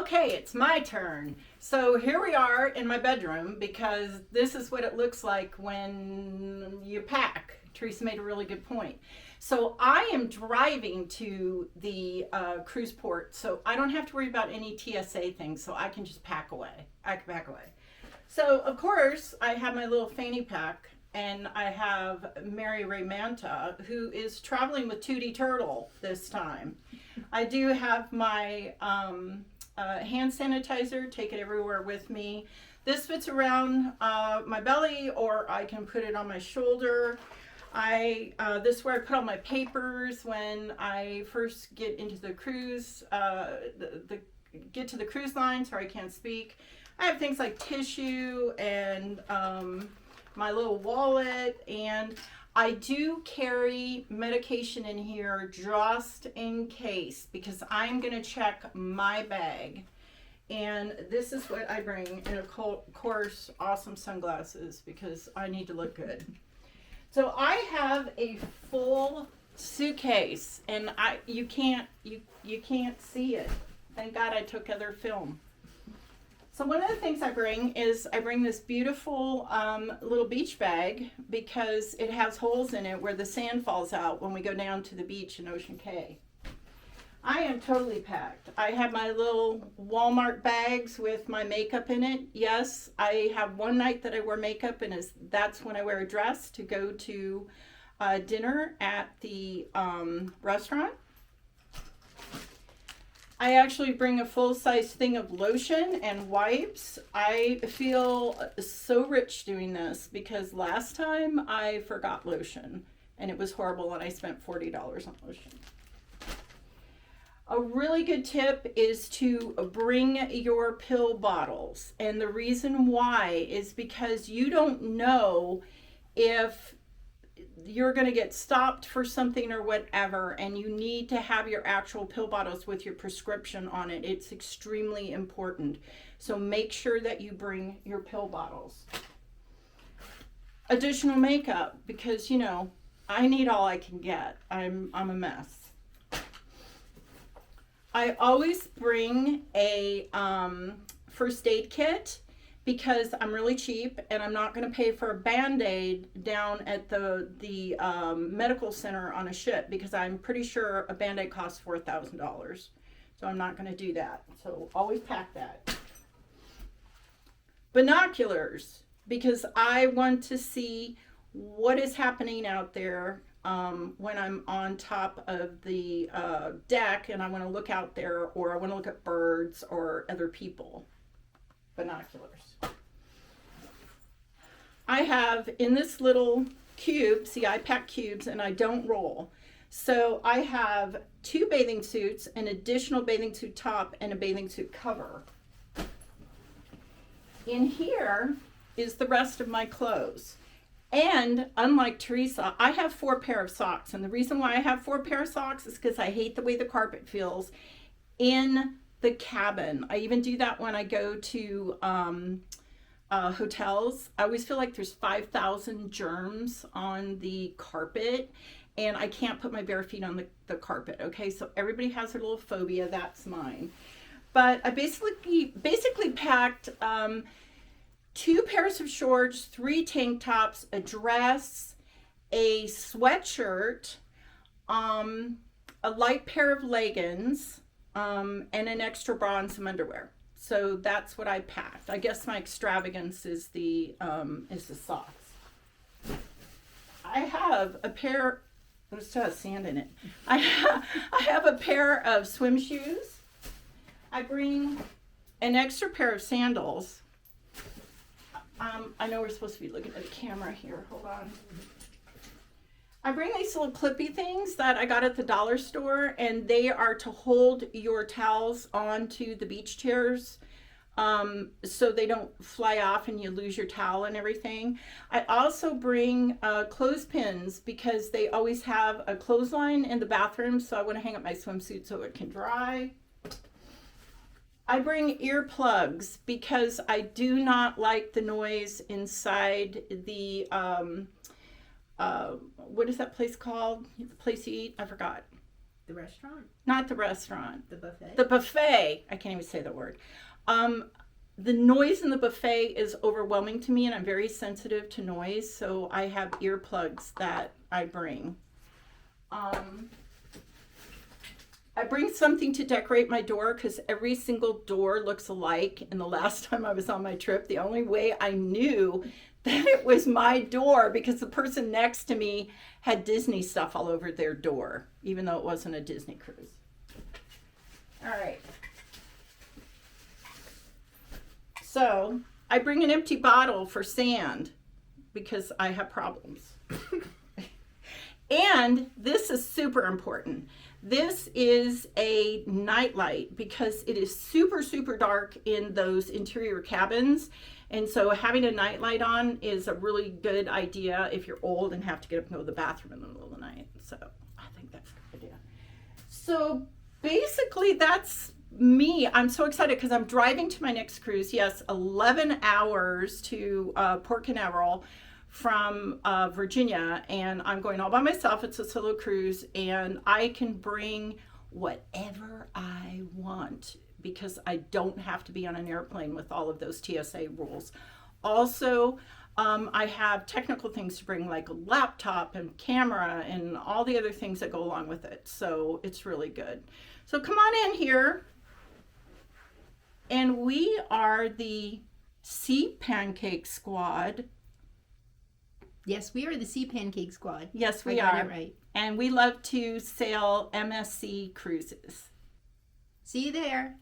Okay, it's my turn. So here we are in my bedroom because this is what it looks like when you pack. Theresa made a really good point. So I am driving to the cruise port, so I don't have to worry about any TSA things, so I can just pack away. I can pack away. So of course I have my little fanny pack, and I have Mary Ray Manta, who is traveling with Tootie Turtle this time. I do have my hand sanitizer, take it everywhere with me. This fits around my belly, or I can put it on my shoulder. This is where I put all my papers when I first get into the cruise, get to the cruise line, sorry I can't speak. I have things like tissue and my little wallet, and I do carry medication in here just in case, because I'm going to check my bag. And this is what I bring, and of course, awesome sunglasses, because I need to look good. So I have a full suitcase, and you can't see it. Thank God I took other film. So one of the things I bring is this beautiful little beach bag, because it has holes in it where the sand falls out when we go down to the beach in Ocean Cay. I am totally packed. I have my little Walmart bags with my makeup in it. Yes, I have one night that I wear makeup, and that's when I wear a dress to go to dinner at the restaurant. I actually bring a full-size thing of lotion and wipes. I feel so rich doing this because last time I forgot lotion and it was horrible, and I spent $40 on lotion. A really good tip is to bring your pill bottles. And the reason why is because you don't know if you're going to get stopped for something or whatever, and you need to have your actual pill bottles with your prescription on it. It's extremely important. So make sure that you bring your pill bottles. Additional makeup, because I need all I can get. I'm a mess. I always bring a first aid kit, because I'm really cheap and I'm not going to pay for a Band-Aid down at the medical center on a ship, because I'm pretty sure a Band-Aid costs $4,000. So I'm not going to do that. So always pack that. Binoculars, because I want to see what is happening out there when I'm on top of the deck and I want to look out there, or I want to look at birds or other people. Binoculars. I have in this little cube, see, I pack cubes and I don't roll. So I have 2 bathing suits, an additional bathing suit top, and a bathing suit cover. In here is the rest of my clothes. And unlike Theresa, I have 4 pair of socks. And the reason why I have 4 pair of socks is because I hate the way the carpet feels in the cabin. I even do that when I go to hotels. I always feel like there's 5,000 germs on the carpet, and I can't put my bare feet on the carpet. Okay, so everybody has their little phobia. That's mine. But I basically packed 2 pairs of shorts, 3 tank tops, a dress, a sweatshirt, a light pair of leggings, and an extra bra and some underwear. So that's what I packed. I guess my extravagance is the socks. I have a pair. It still has sand in it. I have a pair of swim shoes. I bring an extra pair of sandals. I know we're supposed to be looking at the camera here. Hold on. I bring these little clippy things that I got at the dollar store, and they are to hold your towels onto the beach chairs so they don't fly off and you lose your towel and everything. I also bring clothespins, because they always have a clothesline in the bathroom, so I want to hang up my swimsuit so it can dry. I bring earplugs, because I do not like the noise inside the what is that place called? The place you eat? I forgot. The restaurant? Not the restaurant. The buffet? The buffet. I can't even say the word. The noise in the buffet is overwhelming to me, and I'm very sensitive to noise, so I have earplugs that I bring. I bring something to decorate my door because every single door looks alike. And the last time I was on my trip, the only way I knew that it was my door because the person next to me had Disney stuff all over their door, even though it wasn't a Disney cruise. All right. So I bring an empty bottle for sand because I have problems. And this is super important. This is a nightlight because it is super, super dark in those interior cabins. And so having a nightlight on is a really good idea if you're old and have to get up and go to the bathroom in the middle of the night. So I think that's a good idea. So basically that's me. I'm so excited because I'm driving to my next cruise. Yes, 11 hours to Port Canaveral from Virginia, and I'm going all by myself. It's a solo cruise, and I can bring whatever I want because I don't have to be on an airplane with all of those TSA rules. Also, I have technical things to bring, like a laptop and camera and all the other things that go along with it. So it's really good. So come on in here. And we are the Sea Pancake Squad. Yes, we are the Sea Pancake Squad. Yes, we I got are. it right. And we love to sail MSC cruises. See you there.